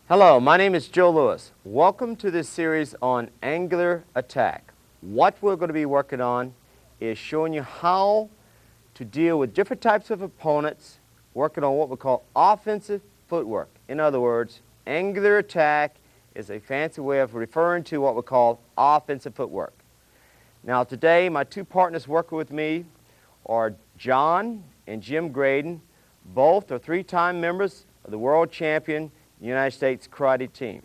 Hello, my name is Joe Lewis. Welcome to this series on angular attack. What we're going to be working on is showing you how to deal with different types of opponents, working on what we call offensive footwork. In other words, angular attack is a fancy way of referring to what we call offensive footwork. Now today, my two partners working with me are John and Jim Graydon. Both are three-time members of the world champion United States karate team.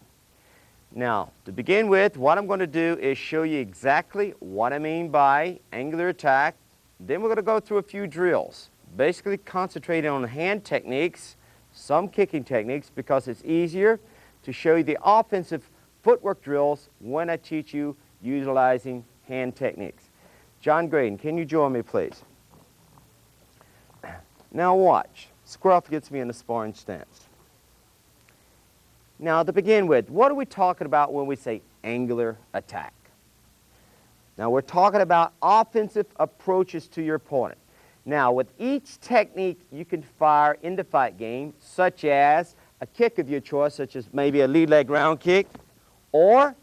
Now, to begin with, what I'm going to do is show you exactly what I mean by angular attack. Then we're going to go through a few drills, basically concentrating on hand techniques, some kicking techniques, because it's easier to show you the offensive footwork drills when I teach you utilizing hand techniques. John Graydon, can you join me, please? Now watch. Square off gets me in the sparring stance. Now, to begin with, what are we talking about when we say angular attack? Now, we're talking about offensive approaches to your opponent. Now, with each technique you can fire in the fight game, such as a kick of your choice, such as maybe a lead leg round kick, or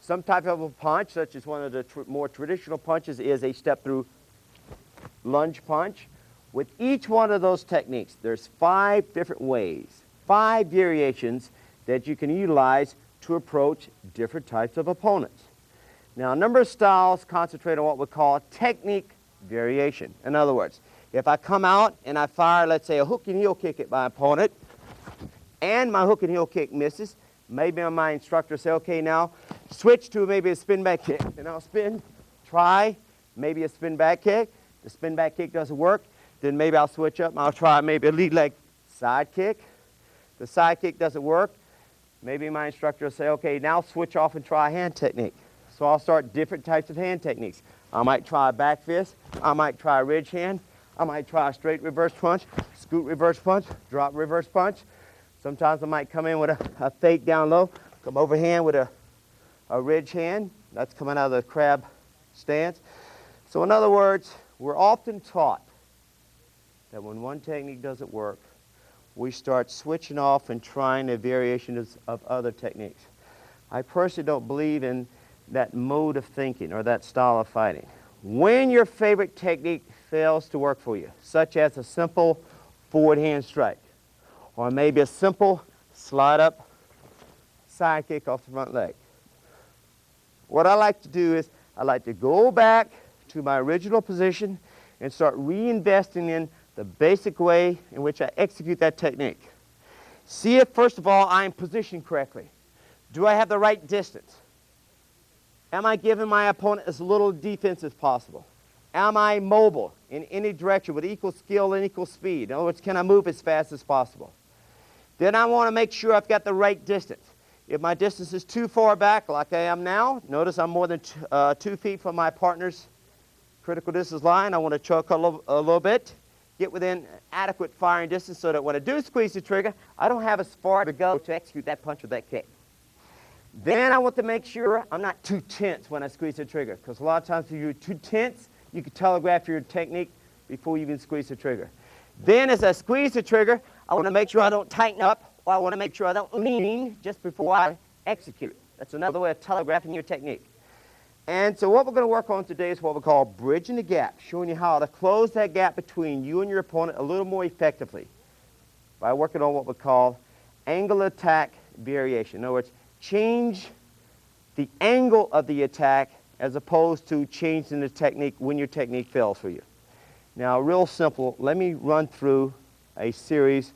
some type of a punch, such as one of the more traditional punches is a step-through lunge punch. With each one of those techniques, there's 5 different ways, 5 variations that you can utilize to approach different types of opponents. Now, a number of styles concentrate on what we call technique variation. In other words, if I come out and I fire, let's say, a hook and heel kick at my opponent, and my hook and heel kick misses, maybe my instructor say, okay, now switch to maybe a spin back kick. And I'll spin, try maybe a spin back kick. The spin back kick doesn't work, then maybe I'll switch up and I'll try maybe a lead leg side kick. The side kick doesn't work. Maybe my instructor will say, okay, now switch off and try a hand technique. So I'll start different types of hand techniques. I might try a back fist. I might try a ridge hand. I might try a straight reverse punch, scoot reverse punch, drop reverse punch. Sometimes I might come in with a fake down low, come overhand with a ridge hand. That's coming out of the crab stance. So in other words, we're often taught that when one technique doesn't work, we start switching off and trying a variation of other techniques. I personally don't believe in that mode of thinking or that style of fighting. When your favorite technique fails to work for you, such as a simple forward hand strike, or maybe a simple slide up side kick off the front leg, what I like to do is I like to go back to my original position and start reinvesting in the basic way in which I execute that technique. See if, first of all, I'm positioned correctly. Do I have the right distance? Am I giving my opponent as little defense as possible? Am I mobile in any direction with equal skill and equal speed? In other words, can I move as fast as possible? Then I want to make sure I've got the right distance. If my distance is too far back, like I am now, notice I'm more than 2 feet from my partner's critical distance line. I want to choke a little bit. Get within adequate firing distance so that when I do squeeze the trigger, I don't have as far to go to execute that punch or that kick. Then I want to make sure I'm not too tense when I squeeze the trigger, because a lot of times if you're too tense, you can telegraph your technique before you even squeeze the trigger. Then as I squeeze the trigger, I want to make sure I don't tighten up, or I want to make sure I don't lean just before I execute. That's another way of telegraphing your technique. And so what we're going to work on today is what we call bridging the gap, showing you how to close that gap between you and your opponent a little more effectively by working on what we call angle attack variation. In other words, change the angle of the attack as opposed to changing the technique when your technique fails for you. Now, real simple, let me run through a series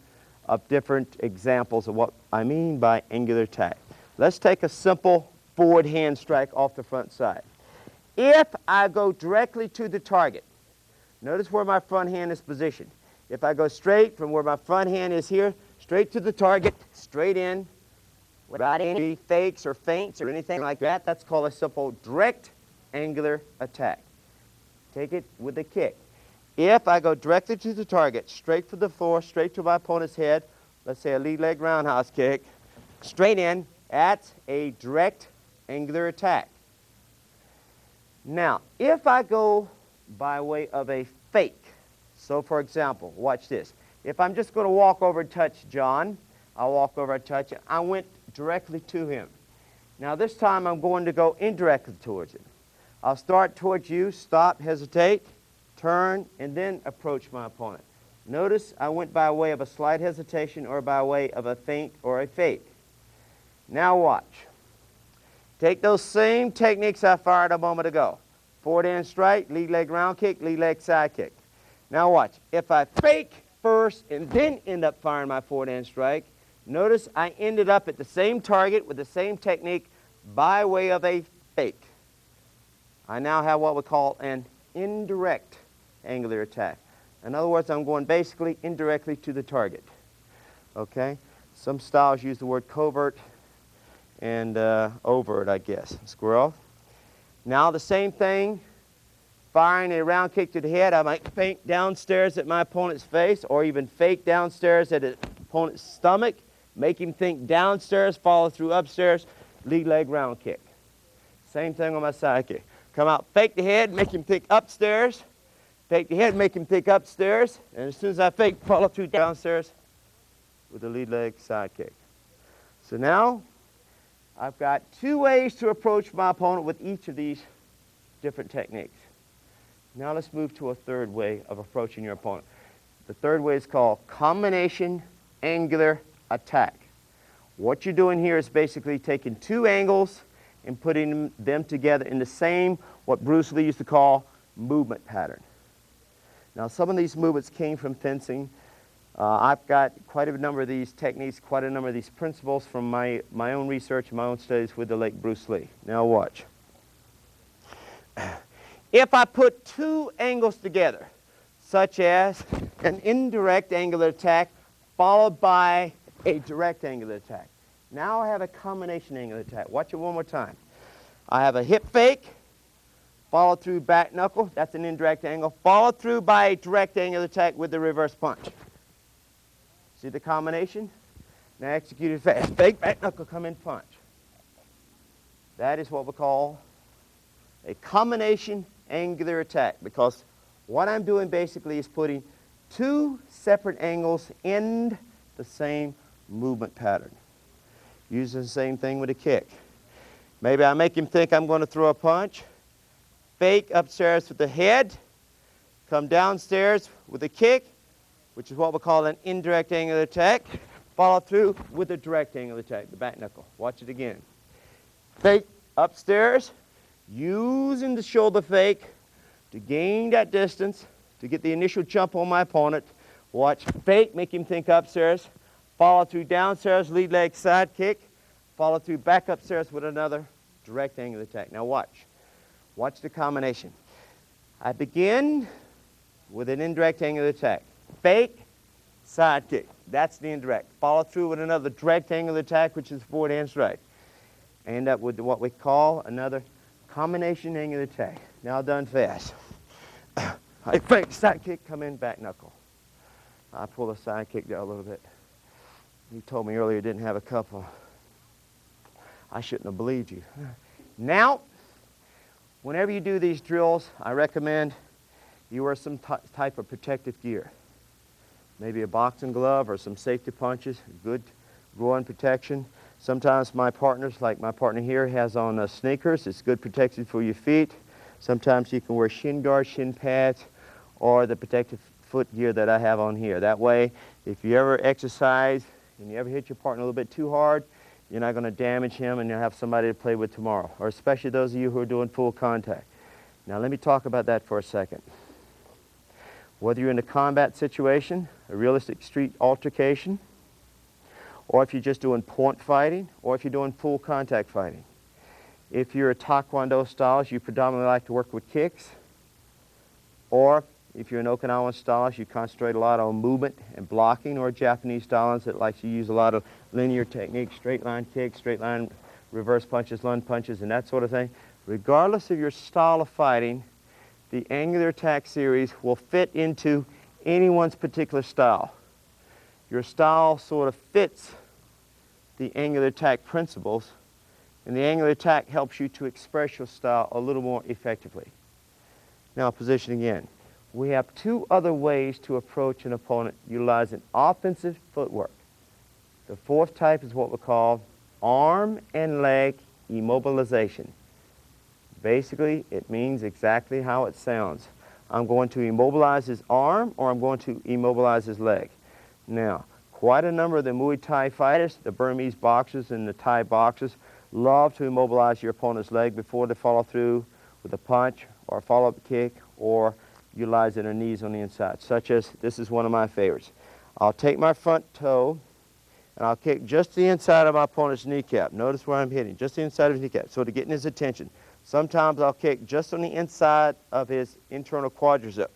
of different examples of what I mean by angular attack. Let's take a simple forward hand strike off the front side. If I go directly to the target, notice where my front hand is positioned. If I go straight from where my front hand is here, straight to the target, straight in, without any fakes or feints or anything like that, that's called a simple direct angular attack. Take it with a kick. If I go directly to the target, straight for the floor, straight to my opponent's head, let's say a lead leg roundhouse kick, straight in, that's a direct angular attack. Now, if I go by way of a fake, so for example, watch this. If I'm just going to walk over and touch John, I'll walk over and touch it. I went directly to him. Now this time I'm going to go indirectly towards him. I'll start towards you, stop, hesitate, turn, and then approach my opponent. Notice I went by way of a slight hesitation or by way of a feint or a fake. Now watch. Take those same techniques I fired a moment ago. Forward hand strike, lead leg round kick, lead leg side kick. Now watch. If I fake first and then end up firing my forward hand strike, notice I ended up at the same target with the same technique by way of a fake. I now have what we call an indirect angular attack. In other words, I'm going basically indirectly to the target. Okay? Some styles use the word covert and overt, I guess. Squirrel. Now the same thing, firing a round kick to the head. I might feint downstairs at my opponent's face or even fake downstairs at his opponent's stomach. Make him think downstairs, follow through upstairs, lead leg round kick. Same thing on my side kick. Come out, fake the head, make him think upstairs. Fake the head, make him think upstairs. And as soon as I fake, follow through downstairs with the lead leg side kick. So now I've got two ways to approach my opponent with each of these different techniques. Now let's move to a third way of approaching your opponent. The third way is called combination angular attack. What you're doing here is basically taking two angles and putting them together in the same, what Bruce Lee used to call, movement pattern. Now some of these movements came from fencing. I've got quite a number of these techniques, quite a number of these principles from my own research, my own studies with the late Bruce Lee. Now watch. If I put two angles together, such as an indirect angular attack followed by a direct angular attack. Now I have a combination angular attack. Watch it one more time. I have a hip fake, followed through back knuckle, that's an indirect angle, followed through by a direct angular attack with the reverse punch. See the combination? Now execute it fast. Fake, back knuckle, come in, punch. That is what we call a combination angular attack, because what I'm doing basically is putting two separate angles in the same movement pattern. Using the same thing with a kick. Maybe I make him think I'm going to throw a punch. Fake upstairs with the head. Come downstairs with a kick, which is what we call an indirect angular attack. Follow through with a direct angular attack, the back knuckle. Watch it again. Fake upstairs, using the shoulder fake to gain that distance, to get the initial jump on my opponent. Watch, fake, make him think upstairs. Follow through downstairs, lead leg side kick. Follow through back upstairs with another direct angular attack. Now watch. Watch the combination. I begin with an indirect angular attack. Fake, side kick. That's the indirect. Follow through with another direct angular attack, which is forward hand strike. I end up with what we call another combination angular attack. Now done fast. I fake, side kick, come in, back knuckle. I pull the side kick down a little bit. You told me earlier you didn't have a couple. I shouldn't have believed you. Now, whenever you do these drills, I recommend you wear some type of protective gear. Maybe a boxing glove or some safety punches, good groin protection. Sometimes my partners, like my partner here, has on sneakers. It's good protection for your feet. Sometimes you can wear shin guards, shin pads, or the protective foot gear that I have on here. That way, if you ever exercise and you ever hit your partner a little bit too hard, you're not going to damage him and you'll have somebody to play with tomorrow, or especially those of you who are doing full contact. Now let me talk about that for a second. Whether you're in a combat situation, a realistic street altercation, or if you're just doing point fighting, or if you're doing full contact fighting. If you're a Taekwondo stylist, you predominantly like to work with kicks, or if you're an Okinawan stylist, you concentrate a lot on movement and blocking, or a Japanese stylist that likes to use a lot of linear techniques, straight line kicks, straight line reverse punches, lunge punches, and that sort of thing. Regardless of your style of fighting, the angular attack series will fit into anyone's particular style. Your style sort of fits the angular attack principles, and the angular attack helps you to express your style a little more effectively. Now, position again. We have two other ways to approach an opponent utilizing offensive footwork. The fourth type is what we call arm and leg immobilization. Basically, it means exactly how it sounds. I'm going to immobilize his arm or I'm going to immobilize his leg. Now, quite a number of the Muay Thai fighters, the Burmese boxers and the Thai boxers, love to immobilize your opponent's leg before they follow through with a punch or a follow-up kick or utilizing their knees on the inside, such as this is one of my favorites. I'll take my front toe and I'll kick just the inside of my opponent's kneecap. Notice where I'm hitting, just the inside of his kneecap, so to get in his attention. Sometimes I'll kick just on the inside of his internal quadricep,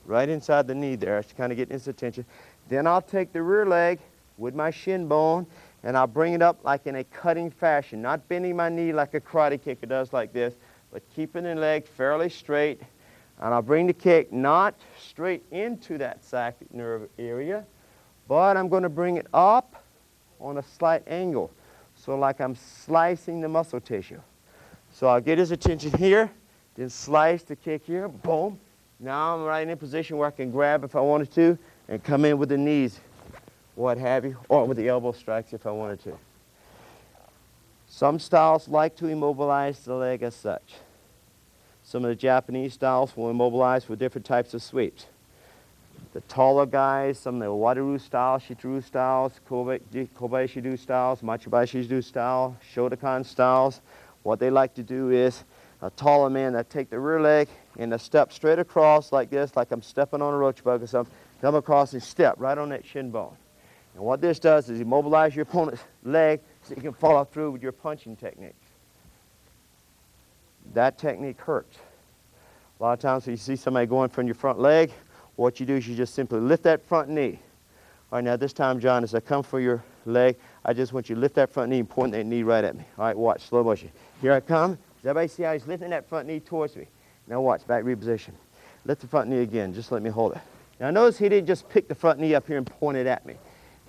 right inside the knee there, to kind of get his attention. Then I'll take the rear leg with my shin bone and I'll bring it up like in a cutting fashion, not bending my knee like a karate kicker does like this, but keeping the leg fairly straight. And I'll bring the kick not straight into that sciatic nerve area, but I'm going to bring it up on a slight angle, so like I'm slicing the muscle tissue. So I'll get his attention here, then slice the kick here, boom. Now I'm right in a position where I can grab if I wanted to and come in with the knees, what have you, or with the elbow strikes if I wanted to. Some styles like to immobilize the leg as such. Some of the Japanese styles will immobilize with different types of sweeps. The taller guys, some of the Wadaru styles, Shitaru styles, Kobayashi-do styles, Machibashi-do style, Shotokan styles, what they like to do is a taller man that take the rear leg and a step straight across like this, like I'm stepping on a roach bug or something, come across and step right on that shin bone. And what this does is immobilize your opponent's leg so you can follow through with your punching technique. That technique hurts. A lot of times when you see somebody going from your front leg, what you do is you just simply lift that front knee. All right, now this time, John, as I come for your leg, I just want you to lift that front knee and point that knee right at me. All right, watch, slow motion. Here I come. Does everybody see how he's lifting that front knee towards me? Now watch, back reposition. Lift the front knee again, just let me hold it. Now notice he didn't just pick the front knee up here and point it at me.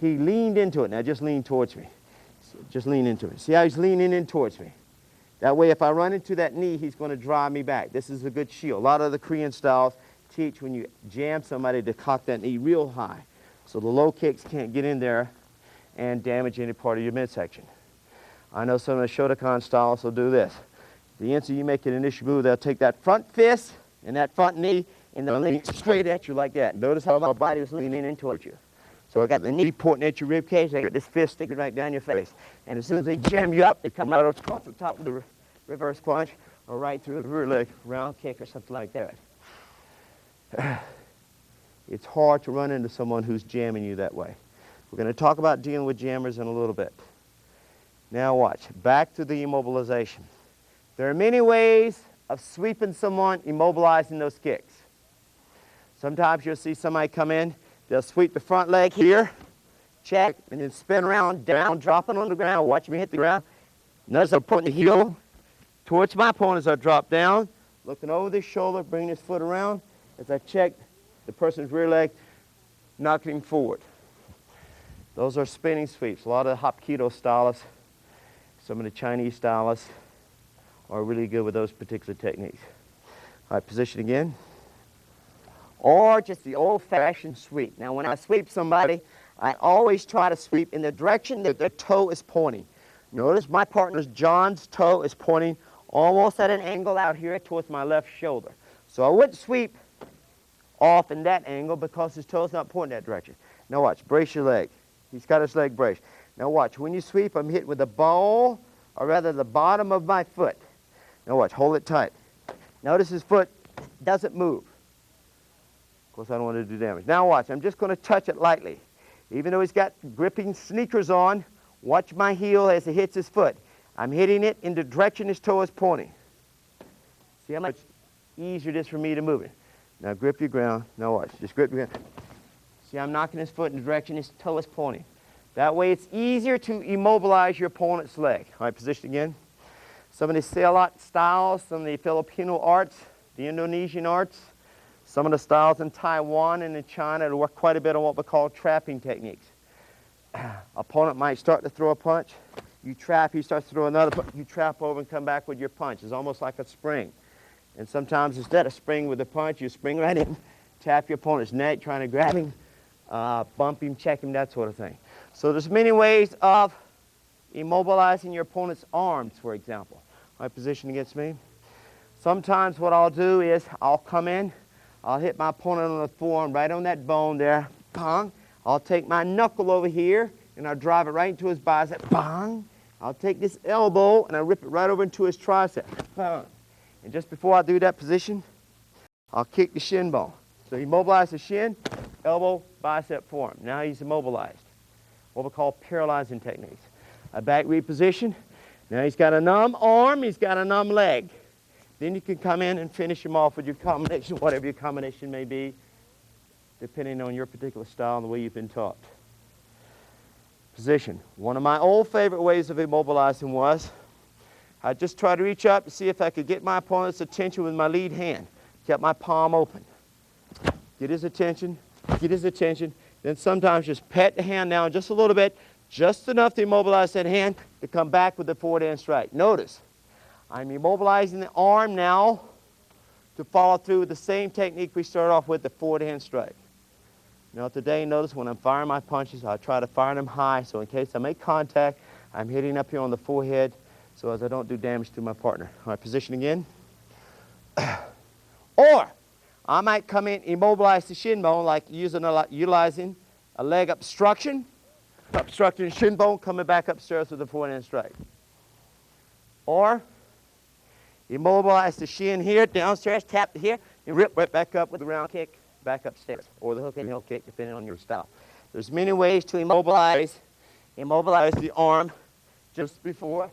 He leaned into it. Now just lean towards me. Just lean into it. See how he's leaning in towards me? That way if I run into that knee, he's going to drive me back. This is a good shield. A lot of the Korean styles teach when you jam somebody to cock that knee real high, so the low kicks can't get in there and damage any part of your midsection. I know some of the Shotokan styles will do this. The instant you make an initial move, they'll take that front fist and that front knee and they'll lean straight at you like that. Notice how my body is leaning in towards you. So I got the knee pointing at your rib cage, I got this fist sticking right down your face. And as soon as they jam you up, they come right across the top of the reverse punch or right through the rear leg, round kick or something like that. It's hard to run into someone who's jamming you that way. We're going to talk about dealing with jammers in a little bit. Now watch, back to the immobilization. There are many ways of sweeping someone, immobilizing those kicks. Sometimes you'll see somebody come in, they'll sweep the front leg here, check, and then spin around, down, dropping on the ground, watch me hit the ground. Notice I'm pointing the heel towards my opponent as I drop down, looking over the shoulder, bringing his foot around. As I check the person's rear leg, knocking him forward. Those are spinning sweeps. A lot of the Hapkido stylists, some of the Chinese stylists are really good with those particular techniques. All right, position again. Or just the old-fashioned sweep. Now, when I sweep somebody, I always try to sweep in the direction that their toe is pointing. Notice my partner's John's toe is pointing almost at an angle out here towards my left shoulder. So I wouldn't sweep off in that angle because his toe's not pointing that direction. Now watch, brace your leg. He's got his leg braced. Now watch, when you sweep, I'm hit with the ball, or rather the bottom of my foot. Now watch, hold it tight. Notice his foot doesn't move. Of course, I don't want to do damage. Now watch, I'm just going to touch it lightly. Even though he's got gripping sneakers on, watch my heel as it hits his foot. I'm hitting it in the direction his toe is pointing. See how much easier it is for me to move it. Now grip your ground. Now watch. Just grip your ground. See, I'm knocking his foot in the direction his toe is pointing. That way it's easier to immobilize your opponent's leg. All right, position again. Some of the Silat styles, some of the Filipino arts, the Indonesian arts, some of the styles in Taiwan and in China that work quite a bit on what we call trapping techniques. Opponent might start to throw a punch. You trap, he starts to throw another punch. You trap over and come back with your punch. It's almost like a spring. And sometimes instead of spring with a punch, you spring right in, tap your opponent's neck, trying to grab him, bump him, check him, that sort of thing. So there's many ways of immobilizing your opponent's arms, for example. My position against me. Sometimes what I'll do is I'll come in, I'll hit my opponent on the forearm, right on that bone there, bang. I'll take my knuckle over here, and I'll drive it right into his bicep, bang. I'll take this elbow, and I'll rip it right over into his tricep, bang. And just before I do that position, I'll kick the shin bone. So immobilize the shin, elbow, bicep, forearm. Now he's immobilized. What we call paralyzing techniques. A back reposition. Now he's got a numb arm, he's got a numb leg. Then you can come in and finish him off with your combination, whatever your combination may be, depending on your particular style and the way you've been taught. Position. One of my old favorite ways of immobilizing was, I'd just try to reach up to see if I could get my opponent's attention with my lead hand. Kept my palm open. Get his attention, then sometimes just pat the hand down just a little bit, just enough to immobilize that hand to come back with the forward hand strike. Notice, I'm immobilizing the arm now to follow through with the same technique we started off with, the forward hand strike. Now today, notice when I'm firing my punches, I try to fire them high, so in case I make contact, I'm hitting up here on the forehead so as I don't do damage to my partner. All right, position again. Or, I might come in, immobilize the shin bone, like utilizing a leg obstructing the shin bone, coming back upstairs with a forward hand strike. Or, immobilize the shin here, downstairs, tap here, and rip right back up with a round kick, back upstairs, or the hook and heel kick, depending on your style. There's many ways to immobilize the arm just before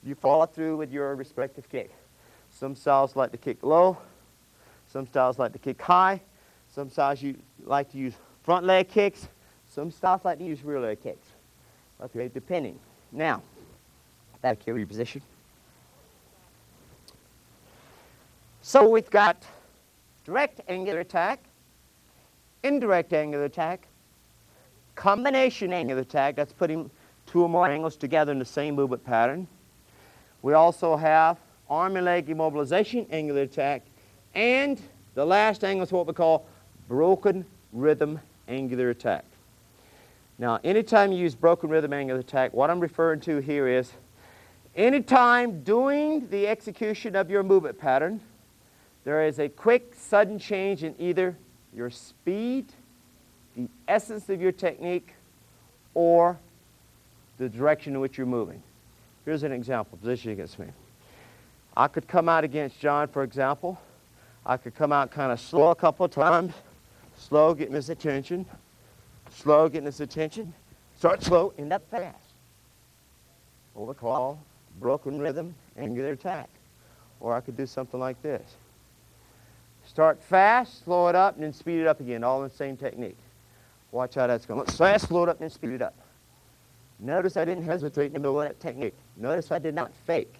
you follow through with your respective kick. Some styles like to kick low, some styles like to kick high, some styles you like to use front leg kicks, some styles like to use rear leg kicks. Okay, depending. Now, back here, reposition. So we've got direct angular attack, indirect angular attack, combination angular attack, that's putting two or more angles together in the same movement pattern. We also have arm and leg immobilization angular attack, and the last angle is what we call broken rhythm angular attack. Now, anytime you use broken rhythm angular attack, what I'm referring to here is anytime during the execution of your movement pattern, there is a quick, sudden change in either your speed, the essence of your technique, or the direction in which you're moving. Here's an example, position against me. I could come out against John, for example. I could come out kind of slow a couple of times, slow, getting his attention, slow, getting his attention, start slow, end up fast. What we call broken rhythm angular attack. Or I could do something like this. Start fast, slow it up, and then speed it up again, all in the same technique. Watch how that's going. Let's fast, slow it up, and then speed it up. Notice I didn't hesitate in the middle of that technique. Notice I did not fake.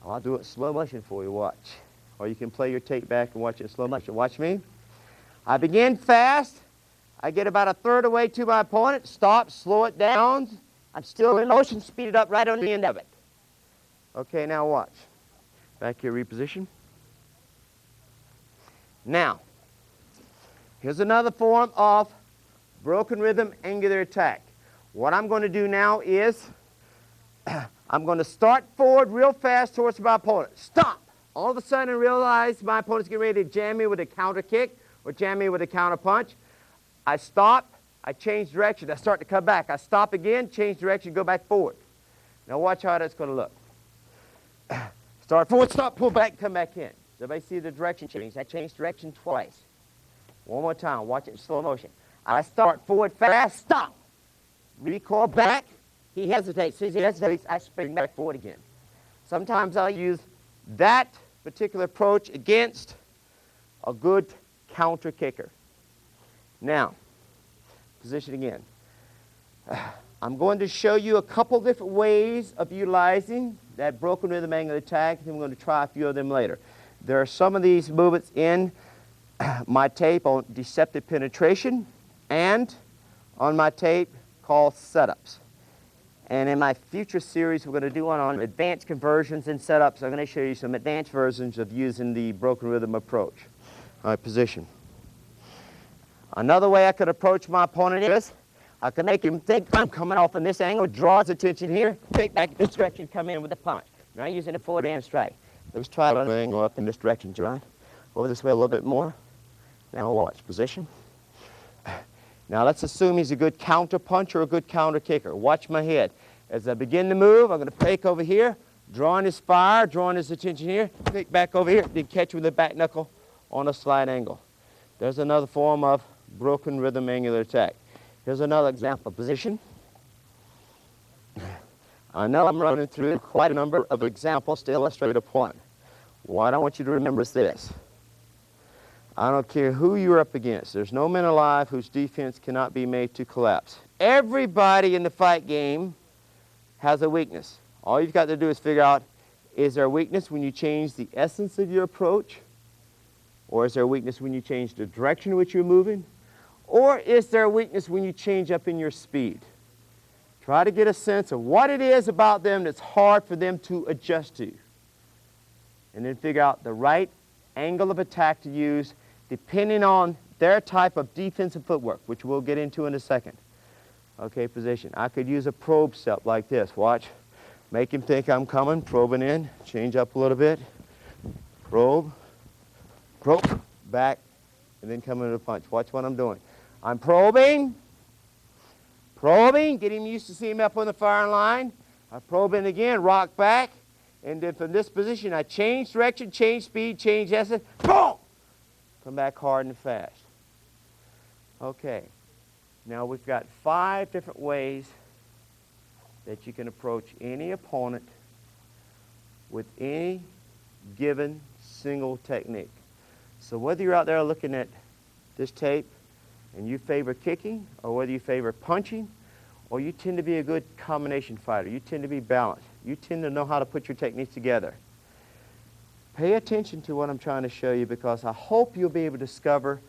I'll do it slow motion for you, watch. Or you can play your tape back and watch it in slow motion. Watch me. I begin fast. I get about a third away to my opponent. Stop, slow it down. I'm still in motion, speed it up right on the end of it. Okay, now watch. Back here, reposition. Now, here's another form of broken rhythm angular attack. What I'm going to do now is I'm going to start forward real fast towards my opponent. Stop! All of a sudden I realize my opponent's getting ready to jam me with a counter kick or jam me with a counter punch. I stop, I change direction, I start to come back. I stop again, change direction, go back forward. Now watch how that's going to look. Start forward, stop, pull back, come back in. Does everybody see the direction change? I changed direction twice. One more time, watch it in slow motion. I start forward fast, stop. Recoil back, he hesitates. As he hesitates, I spring back forward again. Sometimes I'll use that particular approach against a good counter kicker. Now, position again. I'm going to show you a couple different ways of utilizing that broken rhythm angular attack, and then we're going to try a few of them later. There are some of these movements in my tape on deceptive penetration and on my tape called setups. And in my future series, we're going to do one on advanced conversions and setups. I'm going to show you some advanced versions of using the broken rhythm approach. All right, position. Another way I could approach my opponent is I can make him think I'm coming off in this angle, draws attention here, take back this direction, come in with a punch. Now using a forward hand strike. Let's try another angle up in this direction, John. Over this way a little bit more. Now watch, position. Now let's assume he's a good counter puncher or a good counter kicker. Watch my head. As I begin to move, I'm going to fake over here, drawing his fire, drawing his attention here, fake back over here, then catch with the back knuckle on a slight angle. There's another form of broken rhythm angular attack. Here's another example. Position. I know I'm running through quite a number of examples to illustrate a point. What I want you to remember is this. I don't care who you're up against. There's no man alive whose defense cannot be made to collapse. Everybody in the fight game has a weakness. All you've got to do is figure out, is there a weakness when you change the essence of your approach? Or is there a weakness when you change the direction in which you're moving? Or is there a weakness when you change up in your speed? Try to get a sense of what it is about them that's hard for them to adjust to. And then figure out the right angle of attack to use depending on their type of defensive footwork, which we'll get into in a second. Okay, position. I could use a probe step like this. Watch. Make him think I'm coming, probing in, change up a little bit, probe, back, and then come into a punch. Watch what I'm doing. I'm probing, get him used to seeing him up on the firing line. I probe in again, rock back, and then from this position I change direction, change speed, change essence, boom! Come back hard and fast. Okay, now we've got 5 different ways that you can approach any opponent with any given single technique. So whether you're out there looking at this tape and you favor kicking, or whether you favor punching, or you tend to be a good combination fighter, you tend to be balanced, you tend to know how to put your techniques together, pay attention to what I'm trying to show you, because I hope you'll be able to discover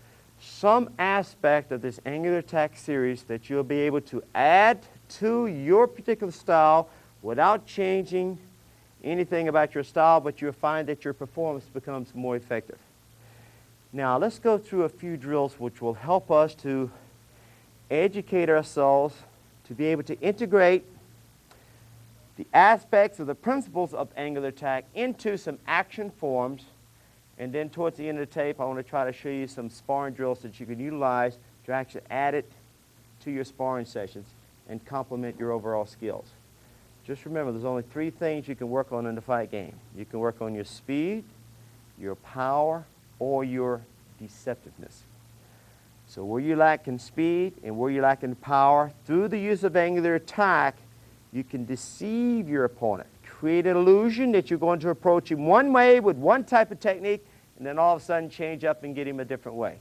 some aspect of this angular attack series that you'll be able to add to your particular style without changing anything about your style, but you'll find that your performance becomes more effective. Now let's go through a few drills which will help us to educate ourselves to be able to integrate the aspects of the principles of angular attack into some action forms. And then towards the end of the tape, I want to try to show you some sparring drills that you can utilize to actually add it to your sparring sessions and complement your overall skills. Just remember, there's only 3 things you can work on in the fight game. You can work on your speed, your power, or your deceptiveness. So where you lack in speed and where you lack in power, through the use of angular attack, you can deceive your opponent, create an illusion that you're going to approach him one way with one type of technique, and then all of a sudden change up and get him a different way.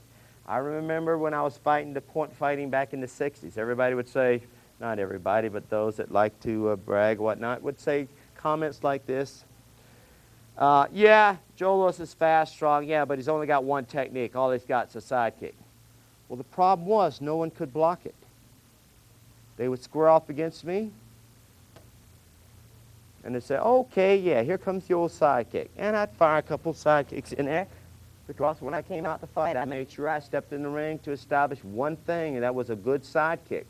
I remember when I was fighting the point fighting back in the 60s, everybody would say, not everybody, but those that like to brag, whatnot, would say comments like this. Yeah, Joe Lewis is fast, strong, yeah, but he's only got one technique. All he's got is a sidekick. Well, the problem was no one could block it. They would square off against me, and they'd say, okay, yeah, here comes the old sidekick. And I'd fire a couple sidekicks in there, because when I came out to fight, I made sure I stepped in the ring to establish one thing, and that was a good sidekick,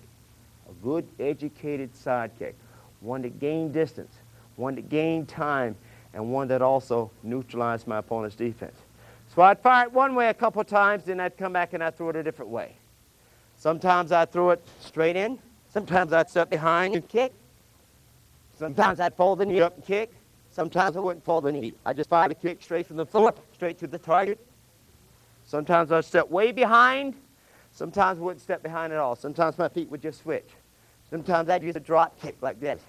a good educated sidekick, one that gained distance, one that gained time, and one that also neutralized my opponent's defense. So I'd fire it one way a couple of times, then I'd come back and I'd throw it a different way. Sometimes I'd throw it straight in. Sometimes I'd step behind and kick. Sometimes I'd fold the knee up and kick. Sometimes I wouldn't fold the knee. I just fired a kick straight from the floor, straight to the target. Sometimes I'd step way behind. Sometimes I wouldn't step behind at all. Sometimes my feet would just switch. Sometimes I'd use a drop kick like this.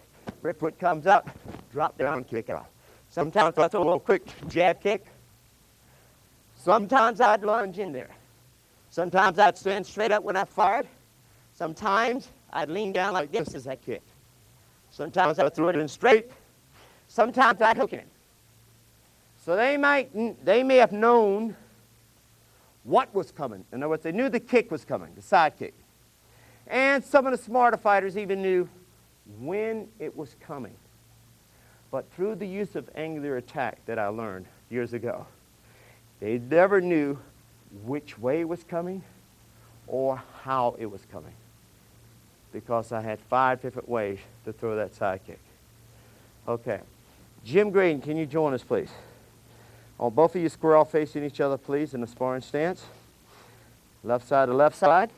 Rip foot comes up, drop down and kick it off. Sometimes I'd throw a little quick jab kick. Sometimes I'd lunge in there. Sometimes I'd stand straight up when I fired. Sometimes I'd lean down like this as I kicked. Sometimes I'd throw it in straight. Sometimes I'd hook it in. So they may have known what was coming. In other words, they knew the kick was coming, the side kick. And some of the smarter fighters even knew when it was coming. But through the use of angular attack that I learned years ago, they never knew which way it was coming or how it was coming. because I had 5 different ways to throw that side kick. Okay. Jim Graydon, can you join us, please? I want both of you square off facing each other, please, in a sparring stance. Left side to left side.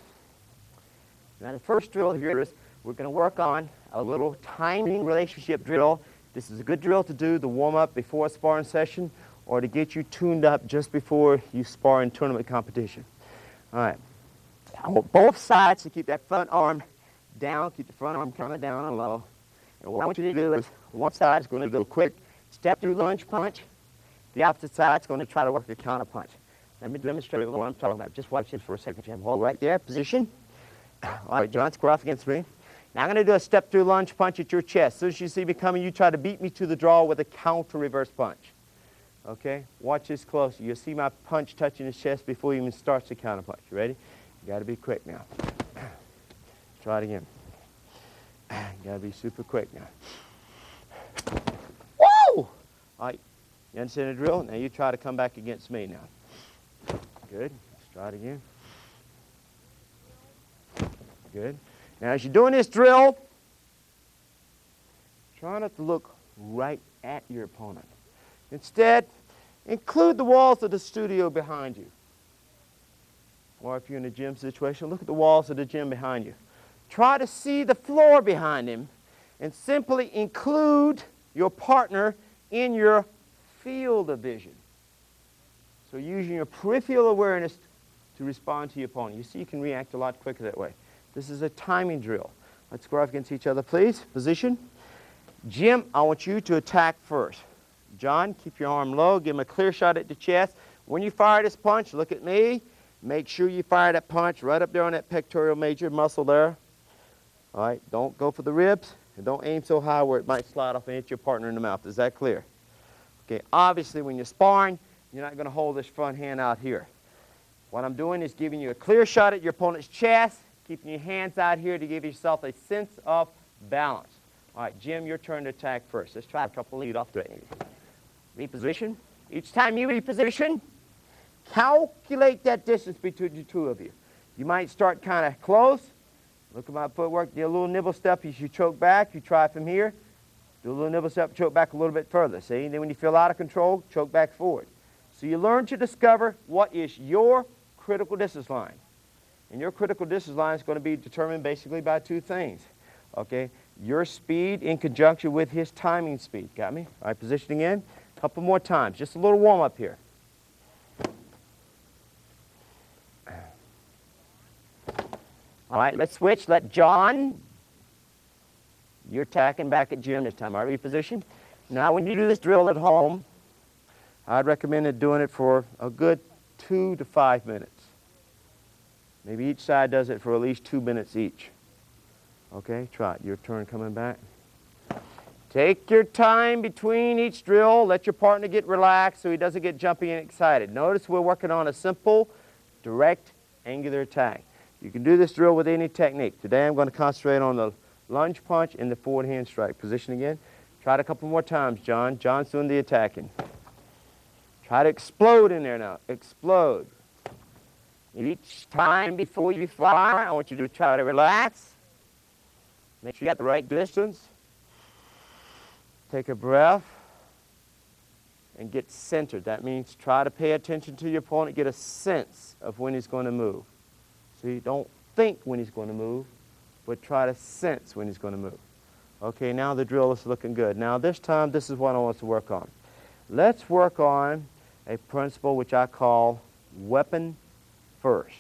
Now, the first drill here is we're going to work on a little timing relationship drill. This is a good drill to do the warm-up before a sparring session or to get you tuned up just before you spar in tournament competition. All right. I want both sides to keep that front arm down, keep the front arm coming down and low. And what I want you to do is one side is going to do a quick step-through lunge punch. The opposite side is going to try to work a counter punch. Let me demonstrate what I'm talking about. Just watch this for a second, Jim. Hold right there, position. All right, John, square off against me. Now I'm going to do a step-through lunge punch at your chest. As soon as you see me coming, you try to beat me to the draw with a counter reverse punch. Okay? Watch this closely. You'll see my punch touching his chest before he even starts the counter punch. You ready? You got to be quick now. Try it again. You got to be super quick now. Woo! All right. You understand the drill? Now you try to come back against me now. Good. Let's try it again. Good. Now as you're doing this drill, try not to look right at your opponent. Instead, include the walls of the studio behind you. Or if you're in a gym situation, look at the walls of the gym behind you. Try to see the floor behind him and simply include your partner in your field of vision. So using your peripheral awareness to respond to your opponent. You see you can react a lot quicker that way. This is a timing drill. Let's square off against each other, please. Position. Jim, I want you to attack first. John, keep your arm low. Give him a clear shot at the chest. When you fire this punch, look at me. Make sure you fire that punch right up there on that pectoral major muscle there. All right, don't go for the ribs, and don't aim so high where it might slide off and hit your partner in the mouth. Is that clear? Okay, obviously when you're sparring, you're not going to hold this front hand out here. What I'm doing is giving you a clear shot at your opponent's chest, keeping your hands out here to give yourself a sense of balance. All right, Jim, your turn to attack first. Let's try a couple lead off threats. Reposition. Each time you reposition, calculate that distance between the two of you. You might start kind of close. Look at my footwork. Do a little nibble step as you choke back. You try from here. Do a little nibble step, choke back a little bit further. See? And then when you feel out of control, choke back forward. So you learn to discover what is your critical distance line. And your critical distance line is going to be determined basically by two things. Okay? Your speed in conjunction with his timing speed. Got me? All right, positioning in. A couple more times. Just a little warm up here. All right, let's switch. Let John, you're attacking back at Jim this time. All right, reposition. Now, when you do this drill at home, I'd recommend doing it for a good 2 to 5 minutes. Maybe each side does it for at least 2 minutes each. Okay, try it. Your turn coming back. Take your time between each drill. Let your partner get relaxed so he doesn't get jumpy and excited. Notice we're working on a simple, direct, angular attack. You can do this drill with any technique. Today I'm going to concentrate on the lunge punch and the forward hand strike. Position again. Try it a couple more times, John. John's doing the attacking. Try to explode in there now. Explode. Each time before you fire, I want you to try to relax. Make sure you got the right distance. Take a breath and get centered. That means try to pay attention to your opponent. Get a sense of when he's going to move. See, don't think when he's going to move, but try to sense when he's going to move. Okay, now the drill is looking good. Now this time, this is what I want us to work on. Let's work on a principle which I call weapon first.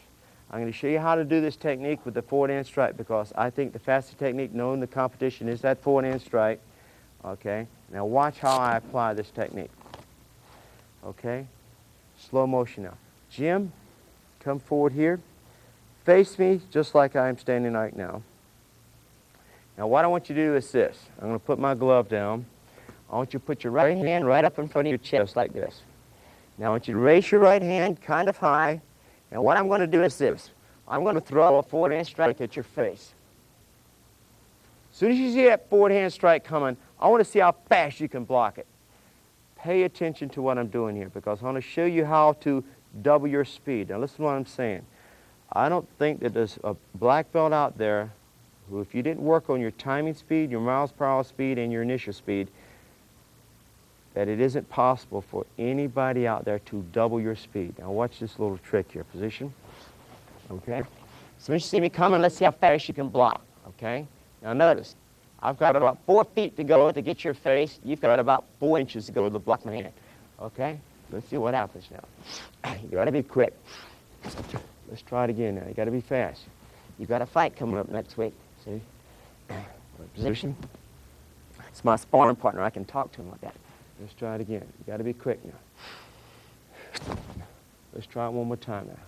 I'm going to show you how to do this technique with the forward hand strike because I think the fastest technique known in the competition is that forward hand strike. Okay, now watch how I apply this technique. Okay, slow motion now. Jim, come forward here. Face me just like I am standing right now. Now what I want you to do is this. I'm going to put my glove down. I want you to put your right hand right up in front of your chest like this. Now I want you to raise your right hand kind of high. And what I'm going to do is this. I'm going to throw a forward hand strike at your face. As soon as you see that forward hand strike coming, I want to see how fast you can block it. Pay attention to what I'm doing here because I want to show you how to double your speed. Now listen to what I'm saying. I don't think that there's a black belt out there who, if you didn't work on your timing speed, your miles per hour speed, and your initial speed, that it isn't possible for anybody out there to double your speed. Now watch this little trick here. Position. Okay. So when you see me coming, let's see how fast you can block. Okay. Now notice, I've got about 4 feet to go to get your face. You've got about 4 inches to go to block my hand. Okay. Let's see what happens now. You got to be quick. Let's try it again now. You got to be fast. You got a fight coming up next week. See? Position. It's my sparring partner. I can talk to him like that. Let's try it again. You got to be quick now. Let's try it one more time now.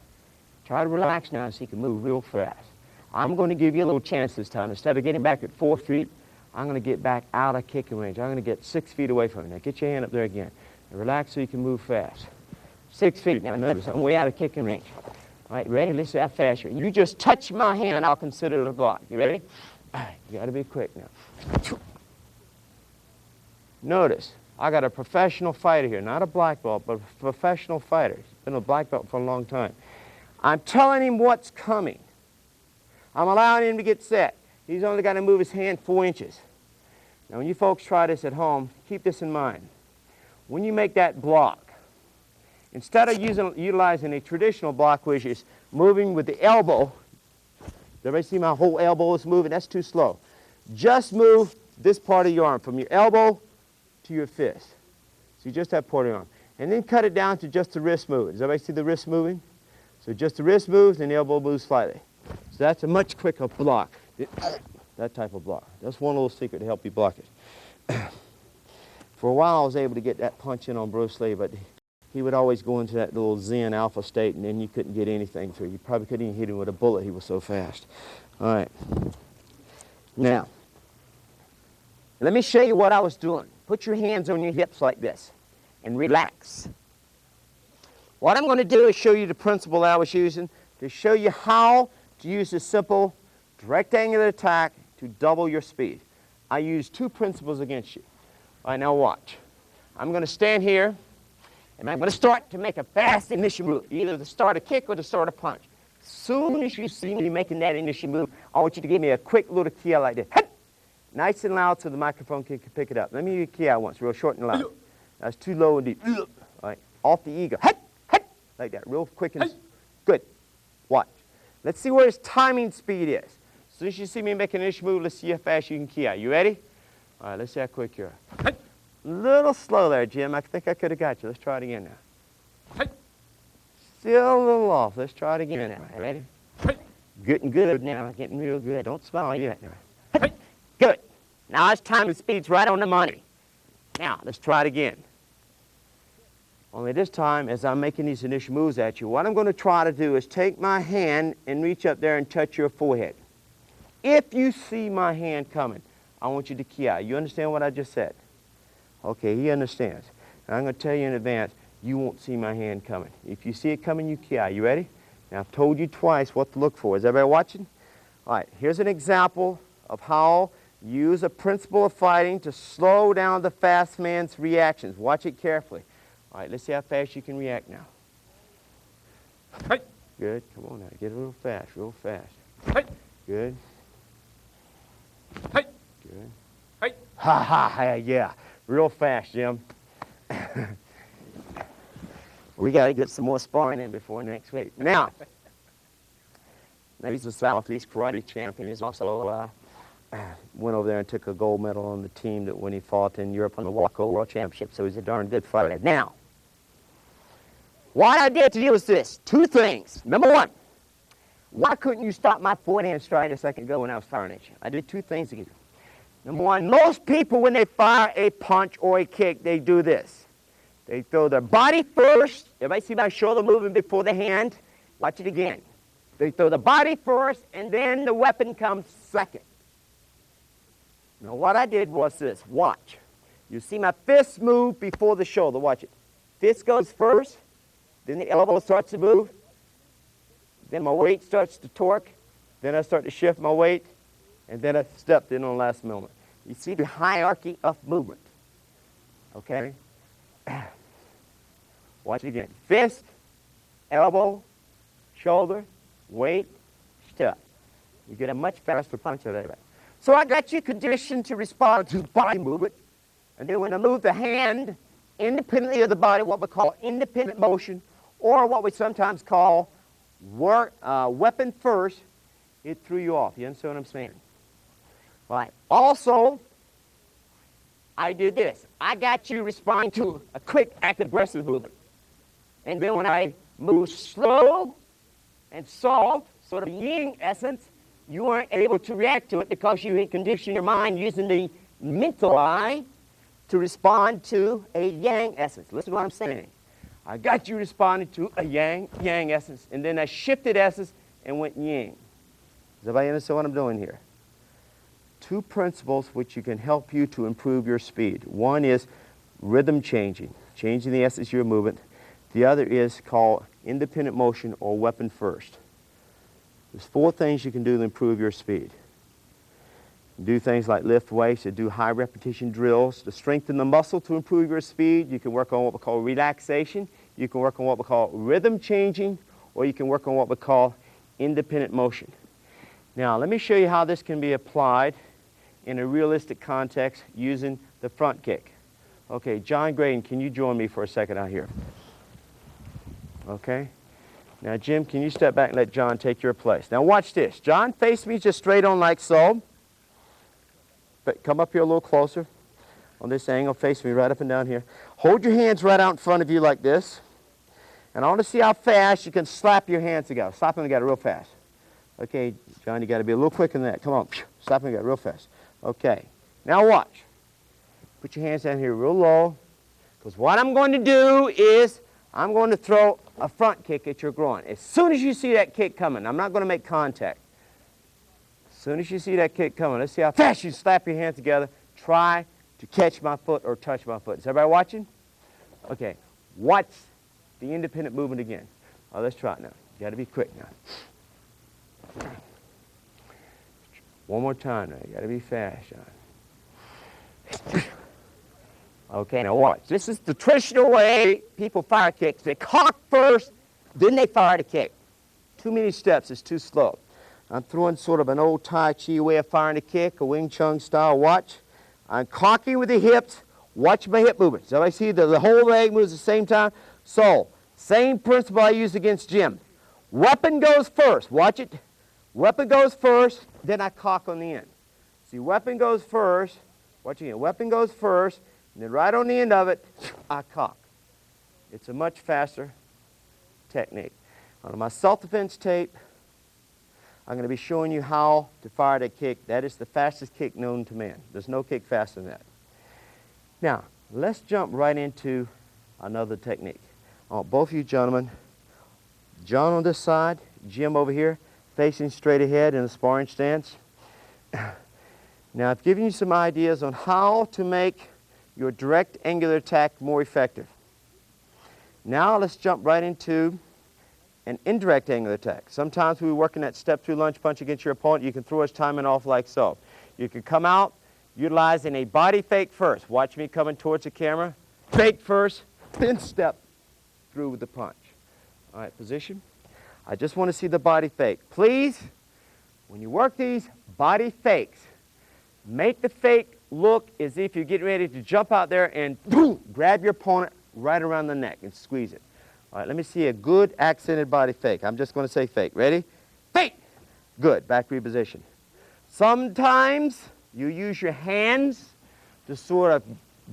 Try to relax now so you can move real fast. I'm going to give you a little chance this time. Instead of getting back at 4 feet, I'm going to get back out of kicking range. I'm going to get 6 feet away from you. Now get your hand up there again. And relax so you can move fast. 6 feet. Now notice I'm way out of kicking range. All right, ready? Let's see how fast you're. You just touch my hand and I'll consider it a block. You ready? All right, you got to be quick now. Notice, I got a professional fighter here, not a black belt, but a professional fighter. He's been a black belt for a long time. I'm telling him what's coming. I'm allowing him to get set. He's only got to move his hand 4 inches. Now, when you folks try this at home, keep this in mind. When you make that block, instead of utilizing a traditional block, which is moving with the elbow, everybody see my whole elbow is moving? That's too slow. Just move this part of your arm from your elbow to your fist. So you just have part of your arm. And then cut it down to just the wrist moving. Does everybody see the wrist moving? So just the wrist moves and the elbow moves slightly. So that's a much quicker block. That type of block. That's one little secret to help you block it. For a while I was able to get that punch in on Bruce Lee, but he would always go into that little Zen alpha state and then you couldn't get anything through. You probably couldn't even hit him with a bullet. He was so fast. All right. Now, let me show you what I was doing. Put your hands on your hips like this and relax. What I'm going to do is show you the principle I was using to show you how to use a simple direct angular attack to double your speed. I use 2 principles against you. All right, now watch. I'm going to stand here and I'm going to start to make a fast initial move, either to start a kick or to start a punch. As soon as you see me making that initial move, I want you to give me a quick little kia like this. Nice and loud so the microphone can pick it up. Let me give you a kia once, real short and loud. That's too low and deep. All right, off the ego. Like that, real quick and good. Watch. Let's see where his timing speed is. As soon as you see me make an initial move, let's see how fast you can kia. You ready? All right, let's see how quick you are. A little slow there, Jim. I think I could have got you. Let's try it again now. Still a little off. Let's try it again now. Ready? Getting good now. Getting real good. Don't smile yet. Good. Now his timing speed's right on the money. Now, let's try it again. Only this time, as I'm making these initial moves at you, what I'm going to try to do is take my hand and reach up there and touch your forehead. If you see my hand coming, I want you to kia. You understand what I just said? Okay, he understands. And I'm going to tell you in advance, you won't see my hand coming. If you see it coming, you kia. You ready? Now, I've told you twice what to look for. Is everybody watching? All right, here's an example of how you use a principle of fighting to slow down the fast man's reactions. Watch it carefully. All right, let's see how fast you can react now. Good. Come on now. Get it real fast, real fast. Good. Good. Ha ha, yeah. Real fast, Jim. We got to get some more sparring in before next week. Now, he's a Southeast karate champion. He's also went over there and took a gold medal on the team that when he fought in Europe on the Walkover World Championship, so he's a darn good fighter. Now, what I did to do was this. 2 things. Number 1, why couldn't you stop my forehand strike a second ago when I was firing at you? I did 2 things again. Number 1, most people when they fire a punch or a kick, they do this. They throw their body first. Everybody see my shoulder moving before the hand? Watch it again. They throw the body first, and then the weapon comes second. Now, what I did was this. Watch. You see my fist move before the shoulder. Watch it. Fist goes first. Then the elbow starts to move. Then my weight starts to torque. Then I start to shift my weight. And then I stepped in on the last moment. You see the hierarchy of movement. Okay? Watch it again. Fist, elbow, shoulder, weight, step. You get a much faster punch out of that. So I got you conditioned to respond to body movement. And then when I move the hand independently of the body, what we call independent motion, or what we sometimes call weapon first, it threw you off. You understand what I'm saying? Right. Also, I did this. I got you responding to a quick, active, aggressive movement. And then when I move slow and soft, sort of yin essence, you weren't able to react to it because you had conditioned your mind using the mental eye to respond to a yang essence. Listen to what I'm saying. I got you responding to a yang essence, and then I shifted essence and went yin. Does everybody understand what I'm doing here? Two principles which you can help you to improve your speed. One is rhythm changing the essence of your movement. The other is called independent motion or weapon first. There's 4 things you can do to improve your speed. Do things like lift weights, to do high repetition drills, to strengthen the muscle to improve your speed. You can work on what we call relaxation. You can work on what we call rhythm changing, or you can work on what we call independent motion. Now, let me show you how this can be applied in a realistic context using the front kick. Okay, John Graydon, can you join me for a second out here? Okay. Now, Jim, can you step back and let John take your place? Now, watch this. John, face me just straight on like so. But come up here a little closer on this angle. Face me right up and down here. Hold your hands right out in front of you like this. And I want to see how fast you can slap your hands together. Slap them together real fast. Okay, John, you got to be a little quicker than that. Come on. Slap them together real fast. Okay. Now watch. Put your hands down here real low. Because what I'm going to do is I'm going to throw a front kick at your groin. As soon as you see that kick coming, I'm not going to make contact. As soon as you see that kick coming, let's see how fast you slap your hands together. Try to catch my foot or touch my foot. Is everybody watching? Okay. Watch the independent movement again. Oh, let's try it now. You got to be quick now. One more time now. You got to be fast, John. Okay, now watch. This is the traditional way people fire kicks. They cock first, then they fire the kick. Too many steps. It's too slow. I'm throwing sort of an old Tai Chi way of firing a kick, a Wing Chun style. Watch. I'm cocking with the hips. Watch my hip movement. So I see the whole leg moves at the same time. So, same principle I use against Jim. Weapon goes first. Watch it. Weapon goes first, then I cock on the end. See, weapon goes first. Watch again. Weapon goes first, and then right on the end of it, I cock. It's a much faster technique. On my self-defense tape, I'm going to be showing you how to fire that kick. That is the fastest kick known to man. There's no kick faster than that. Now, let's jump right into another technique. I want both of you gentlemen, John on this side, Jim over here, facing straight ahead in a sparring stance. Now, I've given you some ideas on how to make your direct angular attack more effective. Now, let's jump right into an indirect angular attack. Sometimes we work in that step-through lunge punch against your opponent. You can throw his timing off like so. You can come out utilizing a body fake first. Watch me coming towards the camera. Fake first, then step through with the punch. All right, position. I just want to see the body fake. Please, when you work these body fakes, make the fake look as if you're getting ready to jump out there and boom, grab your opponent right around the neck and squeeze it. All right, let me see a good accented body fake. I'm just going to say fake. Ready? Fake! Good. Back reposition. Sometimes you use your hands to sort of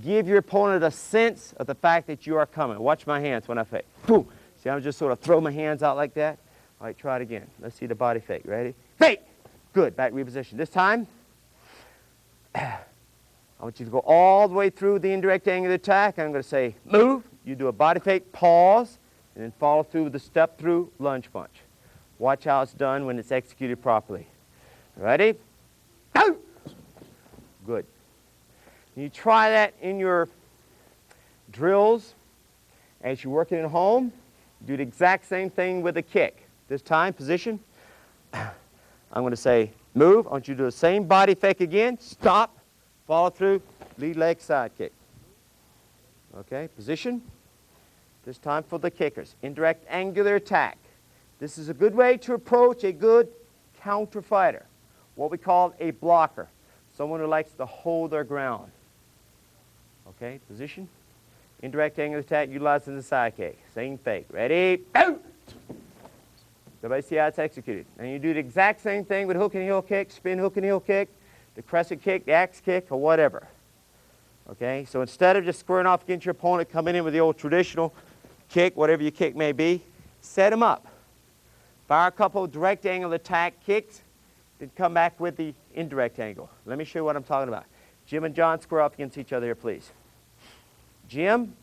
give your opponent a sense of the fact that you are coming. Watch my hands when I fake. Boom! See, I'm just sort of throw my hands out like that. All right, try it again. Let's see the body fake. Ready? Fake! Good. Back reposition. This time, I want you to go all the way through the indirect angular attack. I'm going to say move. You do a body fake, pause, and then follow through with the step-through lunge punch. Watch how it's done when it's executed properly. Ready? Go! Good. You try that in your drills as you're working at home. Do the exact same thing with a kick. This time, position. I'm going to say move. I want you to do the same body fake again. Stop. Follow through. Lead leg side kick. Okay, position. This time for the kickers. Indirect angular attack. This is a good way to approach a good counter fighter, what we call a blocker, someone who likes to hold their ground. Okay, position, indirect angle attack, utilizing the side kick. Same fake. Ready? Out! Everybody see how it's executed. And you do the exact same thing with hook and heel kick, spin hook and heel kick, the crescent kick, the axe kick, or whatever. Okay, so instead of just squaring off against your opponent, coming in with the old traditional kick, whatever your kick may be, set him up. Fire a couple of direct angle attack kicks, then come back with the indirect angle. Let me show you what I'm talking about. Jim and John, square up against each other here, please. Jim,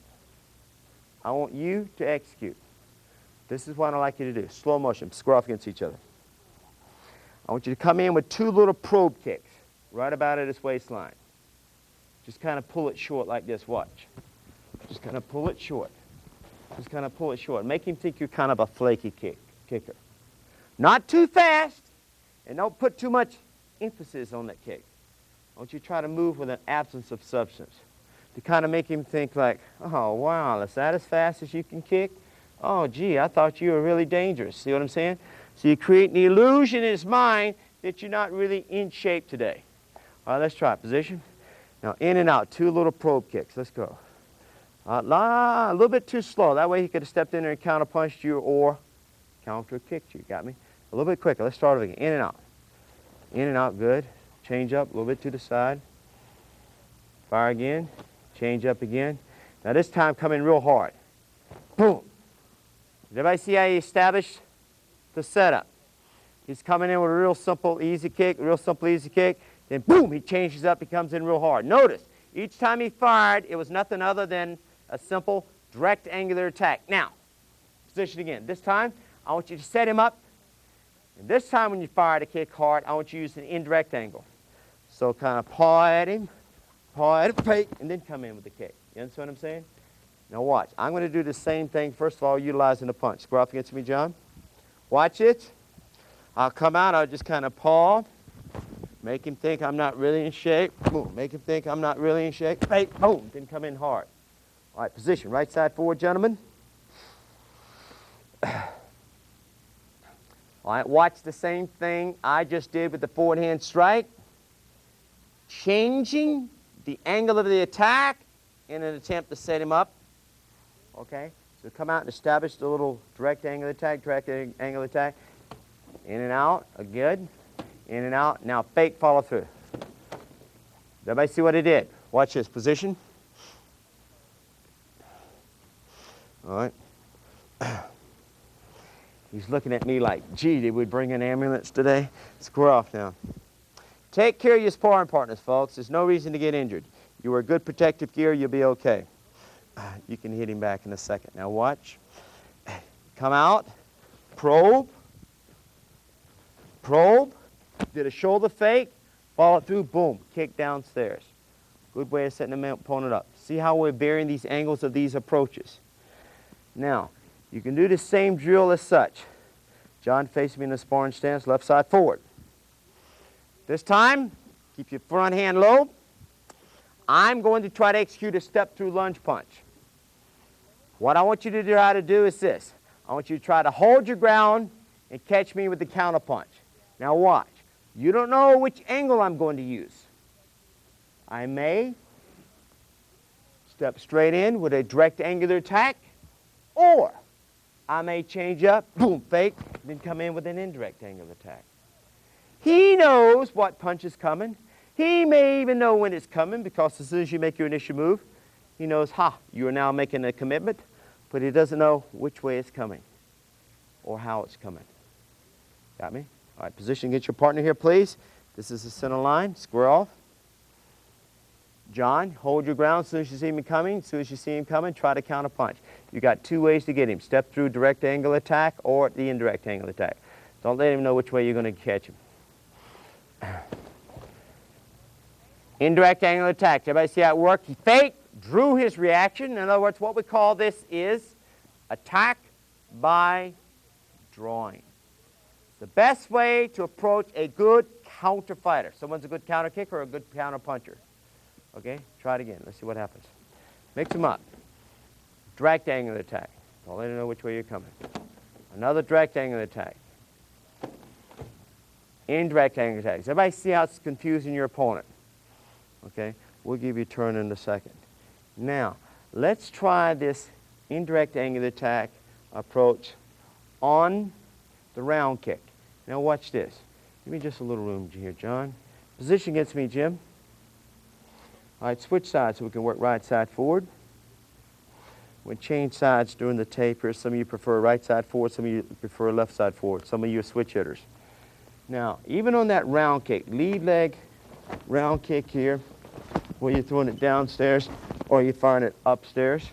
I want you to execute. This is what I'd like you to do. Slow motion, square off against each other. I want you to come in with two little probe kicks, right about at his waistline. Just kind of pull it short like this, watch. Just kind of pull it short. Just kind of pull it short. Make him think you're kind of a flaky kicker. Not too fast, and don't put too much emphasis on that kick. I want you to try to move with an absence of substance to kind of make him think like, oh, wow, is that as fast as you can kick? Oh, gee, I thought you were really dangerous. See what I'm saying? So you create the illusion in his mind that you're not really in shape today. All right, let's try it. Position. Now, in and out, two little probe kicks. Let's go. A little bit too slow. That way he could have stepped in there and counter-punched you or counter-kicked you. Got me? A little bit quicker. Let's start it again. In and out. In and out, good. Change up, a little bit to the side. Fire again. Change up again. Now this time come in real hard. Boom. Did everybody see how he established the setup? He's coming in with a real simple, easy kick, real simple, easy kick. Then boom, he changes up, he comes in real hard. Notice, each time he fired, it was nothing other than a simple, direct angular attack. Now, position again. This time, I want you to set him up. And this time when you fire the kick hard, I want you to use an indirect angle. So kind of paw at him, fake, and then come in with the kick. You understand what I'm saying? Now watch. I'm going to do the same thing, first of all, utilizing the punch. Square off against me, John. Watch it. I'll come out, I'll just kind of paw. Make him think I'm not really in shape. Boom. Make him think I'm not really in shape. Fake. Boom. Then come in hard. All right, position. Right side forward, gentlemen. All right, watch the same thing I just did with the forward hand strike. Changing the angle of the attack in an attempt to set him up. Okay? So come out and establish the little direct angle attack, In and out. Good. In and out. Now fake follow through. Everybody see what he did? Watch this. Position. All right. He's looking at me like, gee, did we bring an ambulance today? Square off now. Take care of your sparring partners, folks. There's no reason to get injured. You wear good protective gear, you'll be okay. You can hit him back in a second. Now watch. Come out. Probe. Did a shoulder fake. Follow it through. Boom. Kick downstairs. Good way of setting the opponent up. See how we're varying these angles of these approaches. Now, you can do the same drill as such. John, face me in the sparring stance, left side forward. This time, keep your front hand low. I'm going to try to execute a step-through lunge punch. What I want you to try to do is this. I want you to try to hold your ground and catch me with the counter punch. Now watch. You don't know which angle I'm going to use. I may step straight in with a direct angular attack, or I may change up, boom, fake, then come in with an indirect angle attack. He knows what punch is coming. He may even know when it's coming, because as soon as you make your initial move, he knows, you are now making a commitment, but he doesn't know which way it's coming or how it's coming. Got me? All right, position against your partner here, please. This is the center line. Square off. John, hold your ground as soon as you see him coming. As soon as you see him coming, try to counter punch. You got two ways to get him. Step through direct angle attack or the indirect angle attack. Don't let him know which way you're going to catch him. Indirect angle attack. Everybody see how it worked? He faked, drew his reaction. In other words, what we call this is attack by drawing. The best way to approach a good counter fighter. Someone's a good counter kicker or a good counter puncher. Okay, try it again. Let's see what happens. Mix them up. Direct angle attack. Don't let him know which way you're coming. Another direct angle attack. indirect angle attacks. Everybody see how it's confusing your opponent? Okay, we'll give you a turn in a second. Now, let's try this indirect angle attack approach on the round kick. Now watch this. Give me just a little room here, John. Position against me, Jim. All right, switch sides so we can work right side forward. We'll change sides during the tape here. Some of you prefer right side forward, some of you prefer left side forward. Some of you are switch hitters. Now, even on that round kick, lead leg round kick here, where you're throwing it downstairs or you're firing it upstairs.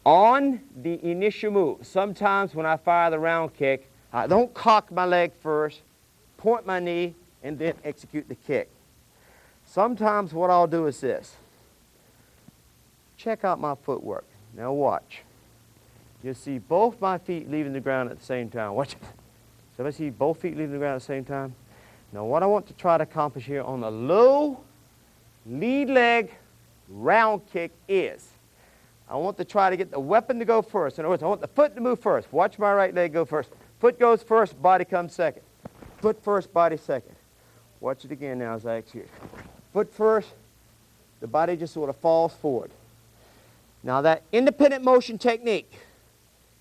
On the initial move, sometimes when I fire the round kick, I don't cock my leg first, point my knee, and then execute the kick. Sometimes what I'll do is this. Check out my footwork. Now watch. You'll see both my feet leaving the ground at the same time. Watch it. So I see both feet leaving the ground at the same time. Now what I want to try to accomplish here on the low lead leg round kick is, I want to try to get the weapon to go first. In other words, I want the foot to move first. Watch my right leg go first. Foot goes first, body comes second. Foot first, body second. Watch it again now as I execute. Foot first, the body just sort of falls forward. Now that independent motion technique,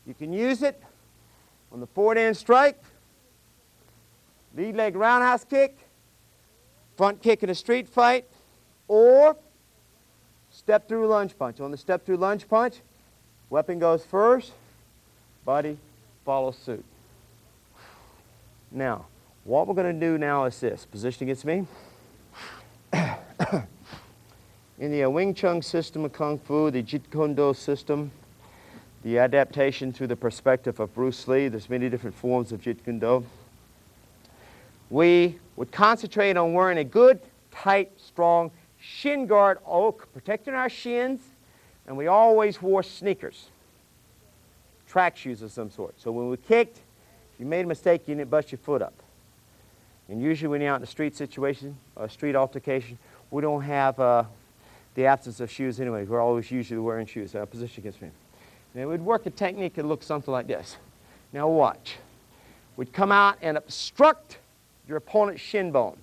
you can use it on the forward end strike, lead leg roundhouse kick, front kick in a street fight, or step through lunge punch. On the step through lunge punch, weapon goes first, body follows suit. Now, what we're going to do now is this. Position against me. In the Wing Chun system of Kung Fu, the Jeet Kune Do system, the adaptation through the perspective of Bruce Lee, there's many different forms of Jeet Kune Do. We would concentrate on wearing a good, tight, strong shin guard, protecting our shins, and we always wore sneakers, track shoes of some sort. So when we kicked, if you made a mistake, you didn't bust your foot up. And usually when you're out in a street situation, or a street altercation, we don't have the absence of shoes anyway. We're always usually wearing shoes. Position against me. Now we'd work a technique that looks something like this. Now watch. We'd come out and obstruct your opponent's shin bone,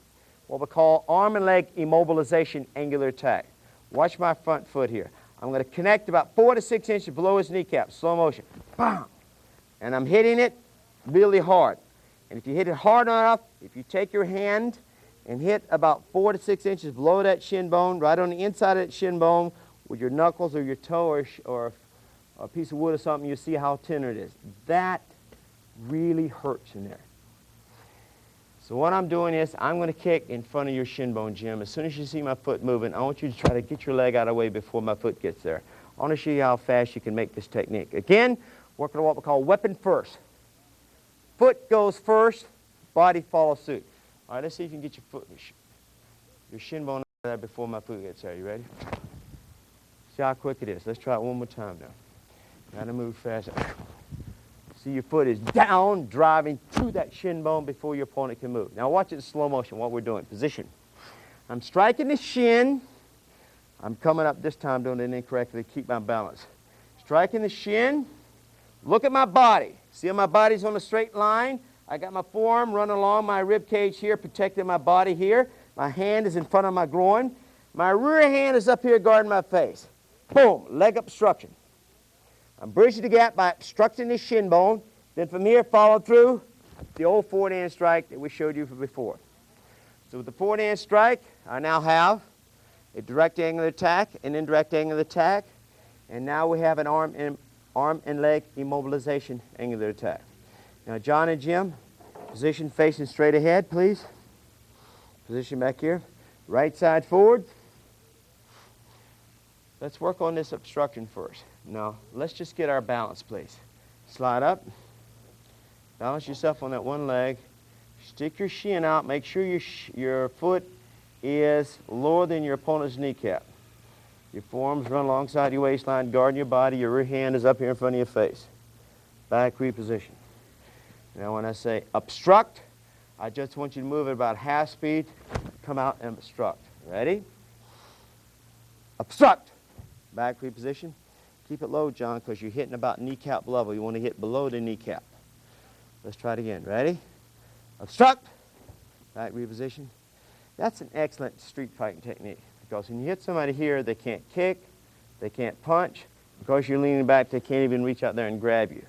what we call arm and leg immobilization angular attack. Watch my front foot here. I'm going to connect about 4 to 6 inches below his kneecap, slow motion. Bam! And I'm hitting it really hard. And if you hit it hard enough, if you take your hand and hit about 4 to 6 inches below that shin bone, right on the inside of that shin bone, with your knuckles or your toe or a piece of wood or something, you see how tender it is. That really hurts in there. So what I'm doing is I'm going to kick in front of your shin bone, Jim. As soon as you see my foot moving, I want you to try to get your leg out of the way before my foot gets there. I want to show you how fast you can make this technique. Again, working on what we call weapon first. Foot goes first, body follows suit. All right, let's see if you can get your shin bone out of there before my foot gets there. You ready? See how quick it is. Let's try it one more time now. Got to move fast. See, your foot is down, driving to that shin bone before your opponent can move. Now watch it in slow motion, what we're doing. Position. I'm striking the shin. I'm coming up this time doing it incorrectly. Keep my balance. Striking the shin. Look at my body. See how my body's on a straight line? I got my forearm running along my rib cage here, protecting my body here. My hand is in front of my groin. My rear hand is up here guarding my face. Boom, leg obstruction. I'm bridging the gap by obstructing the shin bone. Then from here, follow through the old forward hand strike that we showed you before. So with the forward hand strike, I now have a direct angle attack, an indirect angle attack, and now we have an arm and leg immobilization angular attack. Now, John and Jim, position facing straight ahead, please. Position back here. Right side forward. Let's work on this obstruction first. Now, let's just get our balance, please. Slide up. Balance yourself on that one leg. Stick your shin out. Make sure your foot is lower than your opponent's kneecap. Your forearms run alongside your waistline, guarding your body. Your rear hand is up here in front of your face. Back reposition. Now, when I say obstruct, I just want you to move at about half speed. Come out and obstruct. Ready? Obstruct. Back reposition. Keep it low, John, because you're hitting about kneecap level. You want to hit below the kneecap. Let's try it again. Ready? Obstruct. Back reposition. That's an excellent street fighting technique, because when you hit somebody here, they can't kick, they can't punch. Because you're leaning back, they can't even reach out there and grab you.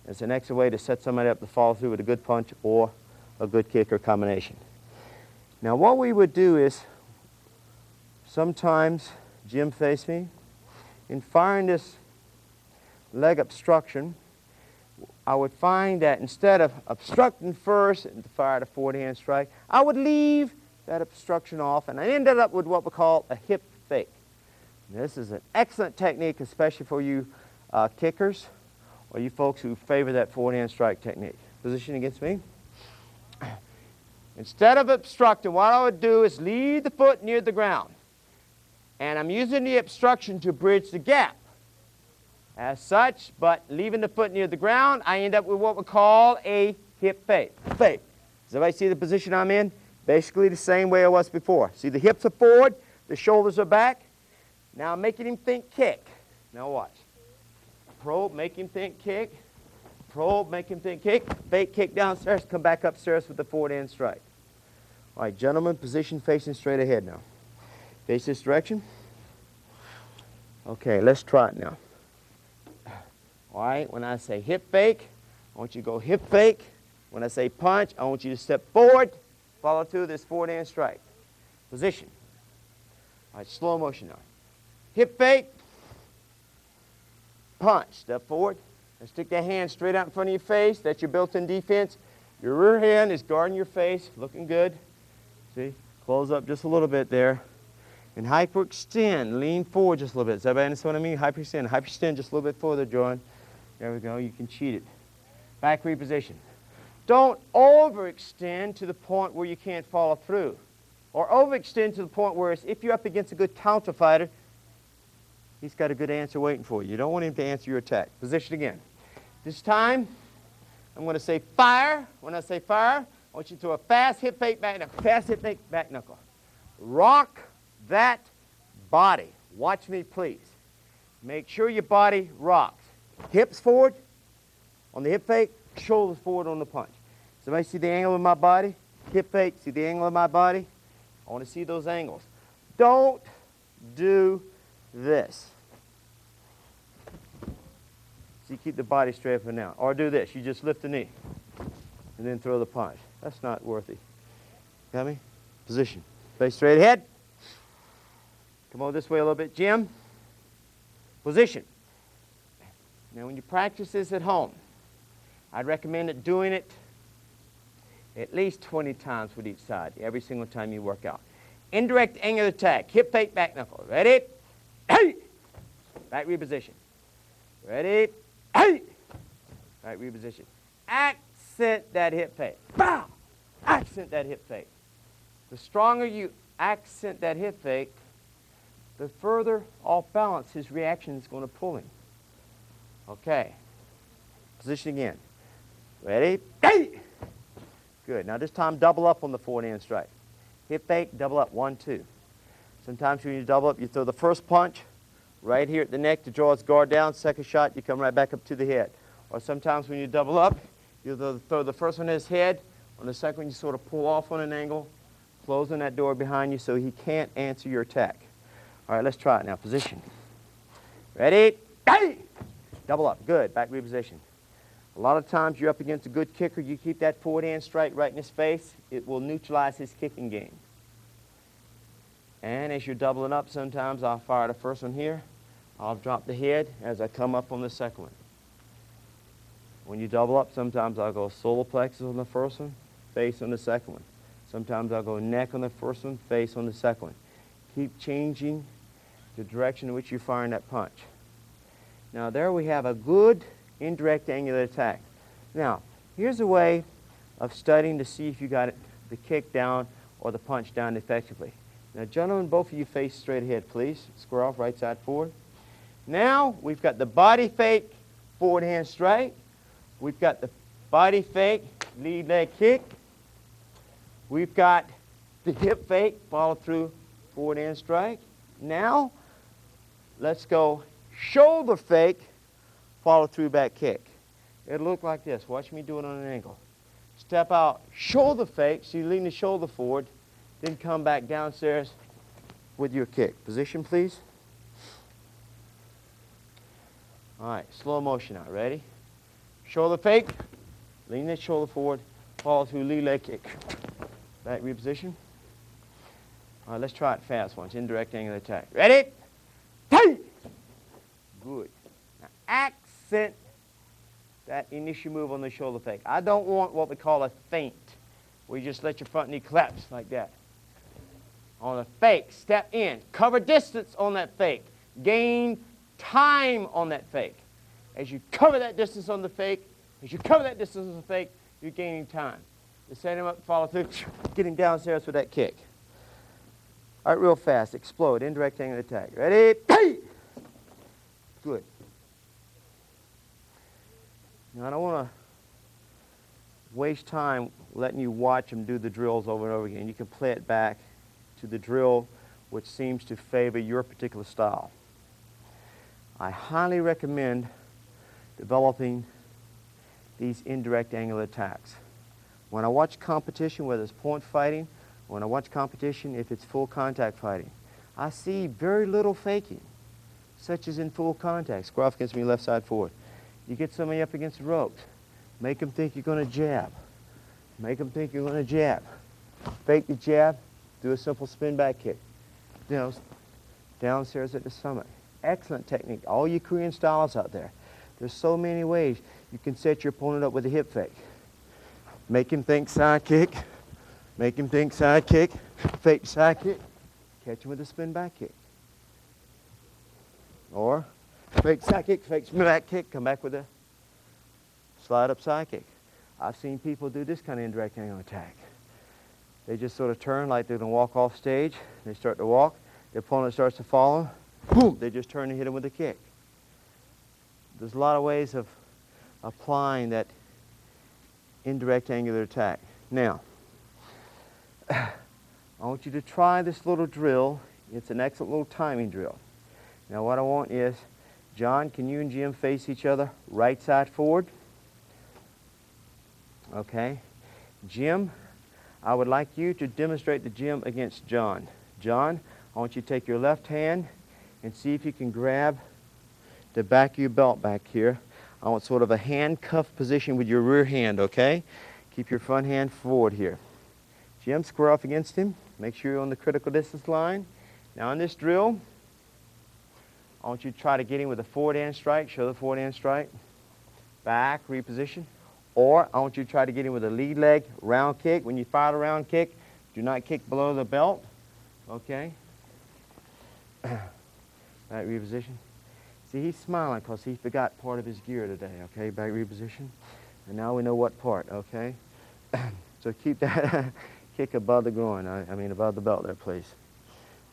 It's an excellent way to set somebody up to follow through with a good punch or a good kick or combination. Now what we would do is, sometimes, Jim face me, in firing this leg obstruction, I would find that instead of obstructing first and to fire the forward hand strike, I would leave that obstruction off, and I ended up with what we call a hip fake. This is an excellent technique, especially for you kickers or you folks who favor that forward hand strike technique. Position against me. Instead of obstructing, what I would do is leave the foot near the ground. And I'm using the obstruction to bridge the gap. As such, but leaving the foot near the ground, I end up with what we call a hip fake. Fake. Does everybody see the position I'm in? Basically the same way I was before. See, the hips are forward, the shoulders are back. Now I'm making him think kick. Now watch. Probe, make him think kick. Probe, make him think kick. Fake kick downstairs, come back upstairs with the forward hand strike. All right, gentlemen, position facing straight ahead now. Face this direction. Okay, let's try it now. All right, when I say hip fake, I want you to go hip fake. When I say punch, I want you to step forward, follow through this forward hand strike. Position. All right, slow motion now. Hip fake, punch, step forward, and stick that hand straight out in front of your face. That's your built-in defense. Your rear hand is guarding your face, looking good. See, close up just a little bit there. And hyperextend, lean forward just a little bit. Does everybody understand what I mean? Hyperextend just a little bit further, John. There we go, you can cheat it. Back reposition. Don't overextend to the point where you can't follow through. Or overextend to the point where if you're up against a good counter fighter, he's got a good answer waiting for you. You don't want him to answer your attack. Position again. This time, I'm going to say fire. When I say fire, I want you to throw a fast hip fake back knuckle. Fast hip fake back knuckle. Rock that body. Watch me, please. Make sure your body rocks. Hips forward on the hip fake, shoulders forward on the punch. Somebody see the angle of my body? Hip fake, see the angle of my body? I want to see those angles. Don't do this. See, keep the body straight for now. Or do this. You just lift the knee and then throw the punch. That's not worthy. Got me? Position. Face straight ahead. Come on this way a little bit, Jim. Position. Now, when you practice this at home, I'd recommend doing it at least 20 times with each side, every single time you work out. Indirect angle attack. Hip fake, back knuckle. Ready? Hey! Back reposition. Ready? Hey! Back reposition. Accent that hip fake. Bow! Accent that hip fake. The stronger you accent that hip fake, the further off balance his reaction is going to pull him. Okay. Position again. Ready? Hey! Good. Now this time double up on the forward hand strike. Hip fake, double up. 1, 2. Sometimes when you double up, you throw the first punch right here at the neck to draw his guard down. Second shot, you come right back up to the head. Or sometimes when you double up, you throw the first one at his head. On the second one, you sort of pull off on an angle, closing that door behind you so he can't answer your attack. All right, let's try it now. Position. Ready? Hey! Double up. Good. Back reposition. A lot of times you're up against a good kicker. You keep that forward hand strike right in his face. It will neutralize his kicking game. And as you're doubling up, sometimes I'll fire the first one here. I'll drop the head as I come up on the second one. When you double up, sometimes I'll go solar plexus on the first one, face on the second one. Sometimes I'll go neck on the first one, face on the second one. Keep changing the direction in which you're firing that punch. Now there we have a good indirect angular attack. Now, here's a way of studying to see if you got the kick down or the punch down effectively. Now, gentlemen, both of you face straight ahead, please. Square off, right side forward. Now, we've got the body fake, forward hand strike. We've got the body fake, lead leg kick. We've got the hip fake, follow through, forward hand strike. Now, let's go shoulder fake, follow through back kick. It'll look like this. Watch me do it on an angle. Step out, shoulder fake, so you lean the shoulder forward, then come back downstairs with your kick. Position, please. All right, slow motion now. Ready? Shoulder fake, lean that shoulder forward, follow through lead leg kick. Back reposition. All right, let's try it fast once. Indirect angle attack. Ready? Hey! Good. Now accent that initial move on the shoulder fake. I don't want what we call a feint, where you just let your front knee collapse like that. On a fake, step in. Cover distance on that fake. Gain time on that fake. As you cover that distance on the fake, you're gaining time. You set him up, follow through, get him downstairs with that kick. All right, real fast. Explode. Indirect angle attack. Ready? Good. Now, I don't want to waste time letting you watch them do the drills over and over again. You can play it back to the drill which seems to favor your particular style. I highly recommend developing these indirect angle attacks. When I watch competition, whether it's point fighting, when I watch competition, if it's full contact fighting, I see very little faking, such as in full contact. Square off against me, left side forward. You get somebody up against the ropes. Make them think you're going to jab. Make them think you're going to jab. Fake the jab, do a simple spin back kick. You know, downstairs at the summit. Excellent technique. All you Korean stylists out there. There's so many ways you can set your opponent up with a hip fake. Make him think side kick. Make him think side kick. Fake side kick. Catch him with a spin back kick. Or fake side kick, fake spin back kick, come back with a slide up side kick. I've seen people do this kind of indirect angle attack. They just sort of turn like they're going to walk off stage. They start to walk. The opponent starts to follow. Boom! They just turn and hit him with a kick. There's a lot of ways of applying that indirect angular attack. Now, I want you to try this little drill. It's an excellent little timing drill. Now what I want is, John, can you and Jim face each other right side forward? Okay. Jim, I would like you to demonstrate to Jim against John. John, I want you to take your left hand and see if you can grab the back of your belt back here. I want sort of a handcuff position with your rear hand, okay? Keep your front hand forward here. Jim, square off against him. Make sure you're on the critical distance line. Now in this drill, I want you to try to get him with a forward hand strike. Show the forward hand strike. Back, reposition. Or I want you to try to get him with a lead leg round kick. When you fire the round kick, do not kick below the belt. Okay? Back, reposition. See, he's smiling because he forgot part of his gear today. Okay, back reposition. And now we know what part, okay? So keep that kick above the groin. I mean above the belt there, please.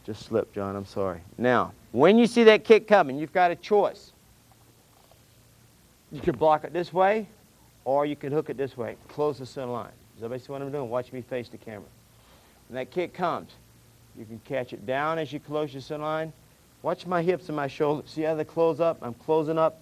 Just slipped, John, I'm sorry. Now, when you see that kick coming, you've got a choice. You can block it this way, or you can hook it this way. Close the center line. Does everybody see what I'm doing? Watch me face the camera. When that kick comes, you can catch it down as you close your center line. Watch my hips and my shoulders. See how they close up? I'm closing up.